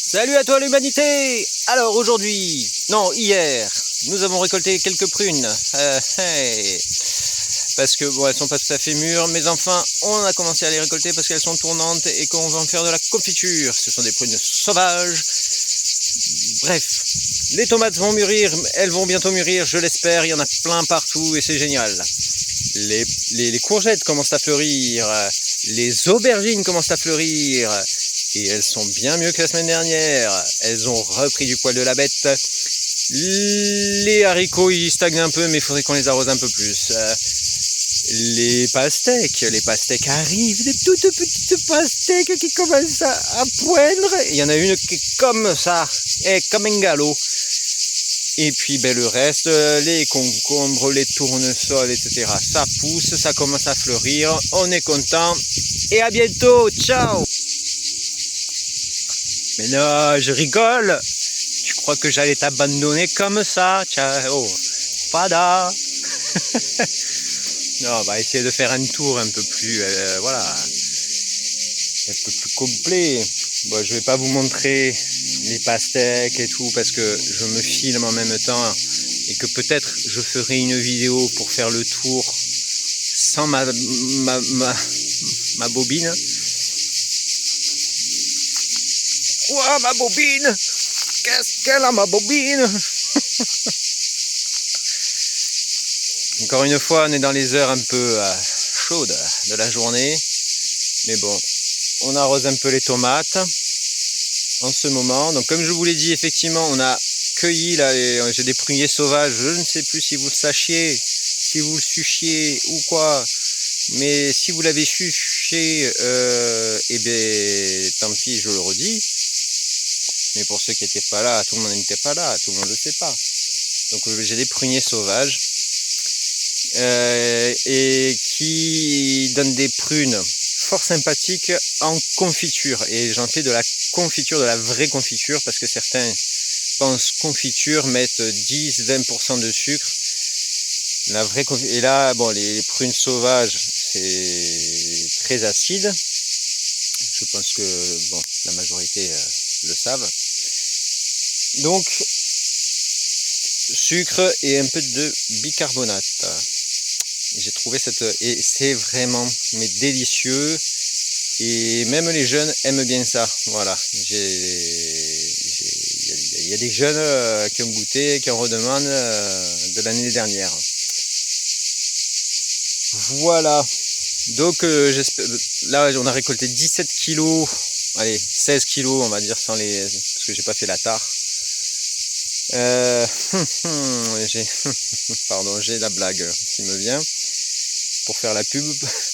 Salut à toi l'humanité. Alors aujourd'hui, non hier, nous avons récolté quelques prunes. Hey. Parce que bon, elles sont pas tout à fait mûres, mais enfin on a commencé à les récolter parce qu'elles sont tournantes et qu'on va en faire de la confiture. Ce sont des prunes sauvages. Bref, les tomates vont mûrir, elles vont bientôt mûrir, je l'espère, il y en a plein partout et c'est génial. Les courgettes commencent à fleurir, les aubergines commencent à fleurir. Et elles sont bien mieux que la semaine dernière. Elles ont repris du poil de la bête. Les haricots, ils stagnent un peu, mais il faudrait qu'on les arrose un peu plus. Les pastèques arrivent, des toutes petites pastèques qui commencent à poindre. Il y en a une qui est comme ça, comme un galop. Et puis ben, le reste, les concombres, les tournesols, etc. Ça pousse, ça commence à fleurir. On est content. Et à bientôt. Ciao. Mais non, je rigole. Tu crois que j'allais t'abandonner comme ça? Ciao. Pada. Non, on va essayer de faire un tour un peu plus, voilà, un peu plus complet. Bon, je vais pas vous montrer les pastèques et tout parce que je me filme en même temps et que peut-être je ferai une vidéo pour faire le tour sans ma bobine. Ouah, ma bobine! Qu'est-ce qu'elle a, ma bobine? Encore une fois, on est dans les heures un peu chaudes de la journée. Mais bon, on arrose un peu les tomates en ce moment. Donc comme je vous l'ai dit, effectivement, on a cueilli, là, j'ai des pruniers sauvages. Je ne sais plus si vous le sachiez, si vous le suchiez ou quoi. Mais si vous l'avez suché, eh bien, tant pis, je le redis. Mais pour ceux qui n'étaient pas là, tout le monde n'était pas là, tout le monde ne le sait pas. Donc j'ai des pruniers sauvages et qui donnent des prunes fort sympathiques en confiture. Et j'en fais de la confiture, de la vraie confiture, parce que certains pensent confiture, mettent 10-20% de sucre. La vraie et là, bon, les prunes sauvages, c'est très acide. Je pense que bon, la majorité le savent. Donc, sucre et un peu de bicarbonate. J'ai trouvé et c'est vraiment mais délicieux. Et même les jeunes aiment bien ça. Voilà. Il y a des jeunes qui ont goûté, qui en redemandent de l'année dernière. Voilà. Donc, là, on a récolté 17 kilos. Allez, 16 kilos, on va dire, sans parce que j'ai pas fait la tare. Pardon, j'ai la blague qui me vient pour faire la pub,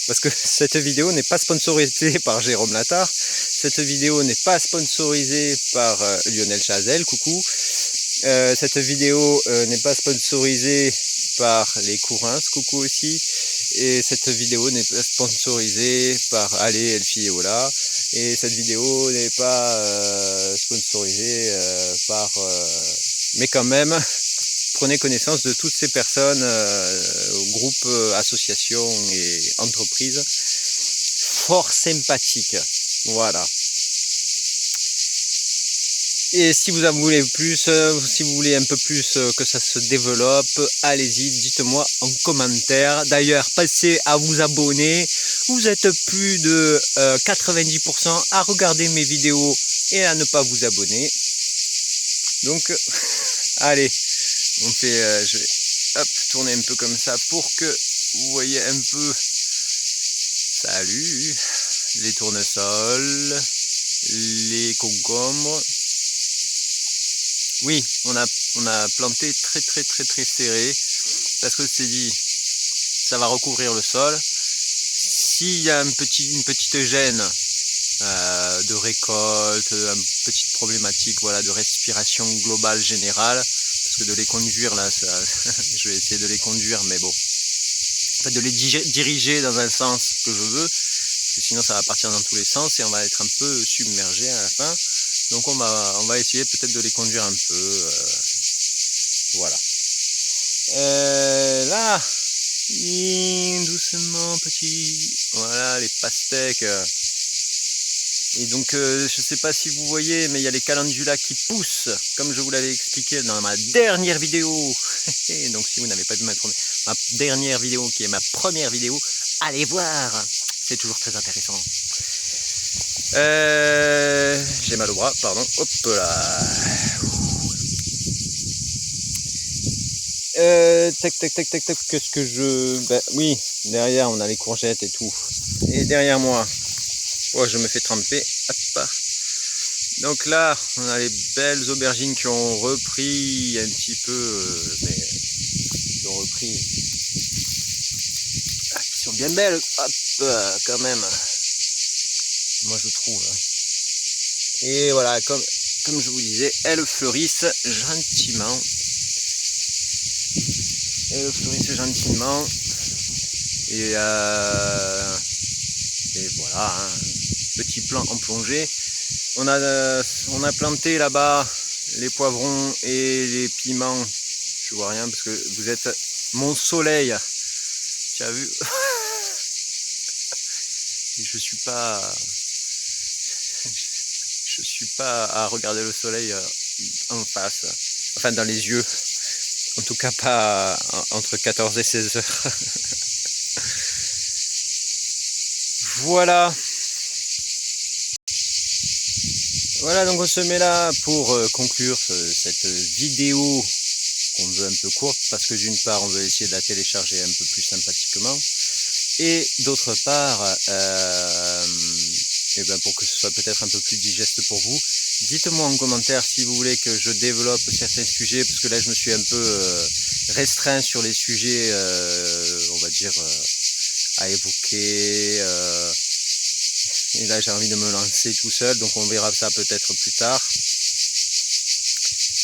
parce que cette vidéo n'est pas sponsorisée par Jérôme Latard, cette vidéo n'est pas sponsorisée par Lionel Chazelle, coucou, cette vidéo n'est pas sponsorisée par les Courins, coucou aussi, et cette vidéo n'est pas sponsorisée par Allez Elfie et Ola, et cette vidéo n'est pas sponsorisée par... mais quand même, prenez connaissance de toutes ces personnes, groupes, associations et entreprises fort sympathiques. Voilà. Et si vous en voulez plus, si vous voulez un peu plus que ça se développe, allez-y, dites-moi en commentaire. D'ailleurs, passez à vous abonner. Vous êtes plus de 90% à regarder mes vidéos et à ne pas vous abonner. Donc, allez, on fait, je vais tourner un peu comme ça pour que vous voyez un peu. Salut, les tournesols, les concombres. Oui, on a planté très serré parce que c'est dit, ça va recouvrir le sol. S'il y a une petite gêne de récolte, une petite problématique, voilà, de respiration globale générale, parce que de les conduire là, je vais essayer de les conduire, mais bon, en fait, de les diriger dans un sens que je veux, parce que sinon ça va partir dans tous les sens et on va être un peu submergé à la fin. Donc on va essayer peut-être de les conduire un peu, voilà. Là, doucement petit, voilà les pastèques. Et donc je ne sais pas si vous voyez, mais il y a les calendulas qui poussent, comme je vous l'avais expliqué dans ma dernière vidéo. Et donc si vous n'avez pas vu ma dernière vidéo, qui est ma première vidéo, allez voir, c'est toujours très intéressant. J'ai mal au bras, pardon, hop là. Tac, qu'est-ce que oui, derrière on a les courgettes et tout. Et derrière moi, oh, je me fais tremper, hop. Donc là, on a les belles aubergines qui ont repris un petit peu, mais qui ont repris, qui sont bien belles, hop, quand même, moi je trouve. Et voilà, comme je vous disais, elles fleurissent gentiment. Elles fleurissent gentiment. Et voilà, hein, petit plan en plongée. On a planté là-bas les poivrons et les piments. Je vois rien parce que vous êtes mon soleil. Tu as vu? Je suis pas à regarder le soleil en face, enfin dans les yeux, en tout cas pas entre 14 et 16 heures. Voilà, donc on se met là pour conclure cette vidéo qu'on veut un peu courte, parce que d'une part on veut essayer de la télécharger un peu plus sympathiquement, et d'autre part pour que ce soit peut-être un peu plus digeste pour vous. Dites-moi en commentaire si vous voulez que je développe certains sujets, parce que là je me suis un peu restreint sur les sujets, on va dire, à évoquer, et là j'ai envie de me lancer tout seul, donc on verra ça peut-être plus tard.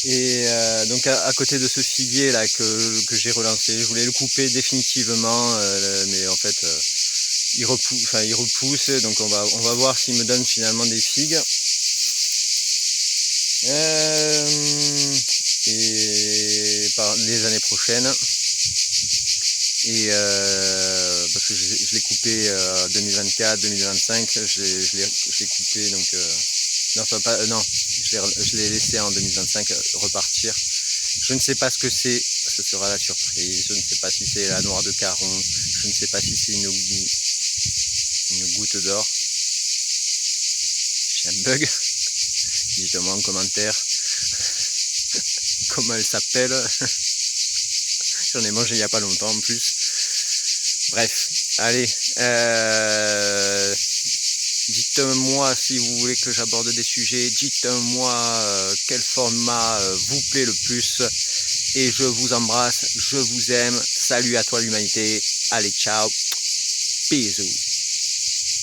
Et donc à côté de ce figuier là que j'ai relancé, je voulais le couper définitivement, mais en fait il repousse, donc on va voir s'il me donne finalement des figues. Et par les années prochaines. Et parce que je l'ai coupé 2024, 2025, je l'ai coupé, donc je l'ai laissé en 2025 repartir. Je ne sais pas ce que c'est, ce sera la surprise. Je ne sais pas si c'est la noire de Caron, je ne sais pas si c'est une goutte d'or. J'ai un bug. Dites-moi en commentaire comment elle s'appelle. J'en ai mangé il n'y a pas longtemps en plus. Bref, allez, dites-moi si vous voulez que j'aborde des sujets, dites-moi quel format vous plaît le plus, et je vous embrasse, je vous aime, salut à toi l'humanité, allez ciao, bisous.